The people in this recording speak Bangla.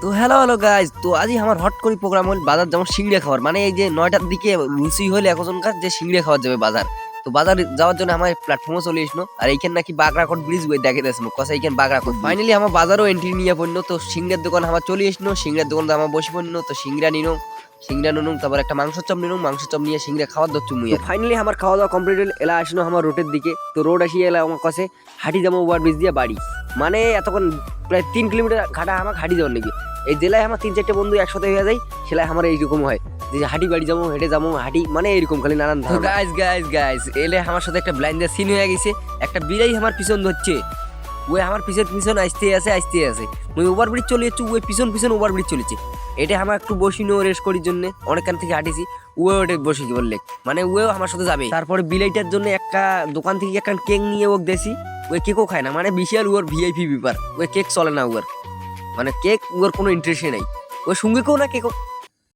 তো হ্যালো গাইজ, তো আজই আমার হট করে প্রোগ্রাম হল বাজার যেমন সিংড়া খাওয়ার, মানে এই যে 9টার দিকে লুচি হলে এখনকার যে সিংড়া খাওয়া যাবে বাজার। তো বাজার যাওয়ার জন্য আমার প্ল্যাটফর্মে চলে আসলো, আর এইখানে নাকি বাগরাকোট ব্রিজ বই দেখে দিয়েছিল কথা এইখানে বাগরাকোট। ফাইনালি আমার বাজারও এন্ট্রি নিয়ে পড়লো, তো সিংড়ার দোকান আমার চলে আসলো, সিংড়ার দোকান আমার বসে পড়লো, তো সিংড়া নিনো সিংড়া নুনুম, তারপর একটা মাংস চপ নিনুম, মাংস চপ নিয়ে সিংড়া খাওয়ার দচ্ছু মুই। ফাইনালি আমার খাওয়া দাওয়া কমপ্লিট হল, এলা আসলো আমার রোডের দিকে। তো রোড আসিয়ে এলা আমার কাছে হাঁটি যাবো ওভার ব্রিজ দিয়ে বাড়ি, মানে এতক্ষণ প্রায় 3 কিলোমিটার ঘাটা আমার হাঁটি যাওয়ার নাকি। এই জেলায় আমার 3-4টে বন্ধু একসাথে হয়ে যায়, সেলাই আমার এইরকম হয় যে হাঁটি বাড়ি যাবো, হেঁটে যাবো, হাঁটি মানে এরকম খালি নানান। গাইজ এলে আমার সাথে একটা ব্লাইন্ডের সিন হয়ে গেছে। একটা বিড়াই আমার পিছন ধরছে, ওই আমার পিছন আসতে আছে ওই ওভার ব্রিজ চলে যাচ্ছে, ওই পিছন ওভার ব্রিজ চলেছে। এটা আমার একটু বসিনো রেস্ট করার জন্য অনেকখান থেকে হাঁটিছি, ওটা বসে কি বললে মানে ওও আমার সাথে যাবে। তারপরে বিলাইটার জন্য একটা দোকান থেকে একটা কেক নিয়ে ওক দেছি, ওই কেকও খায় না, মানে বিশাল ওর ভিআইপি ব্যাপার, ওই কেক চলে না ওর, মানে কেক ওর কোনো ইন্টারেস্টই নাই, ওই সঙ্গে কেউ না কেক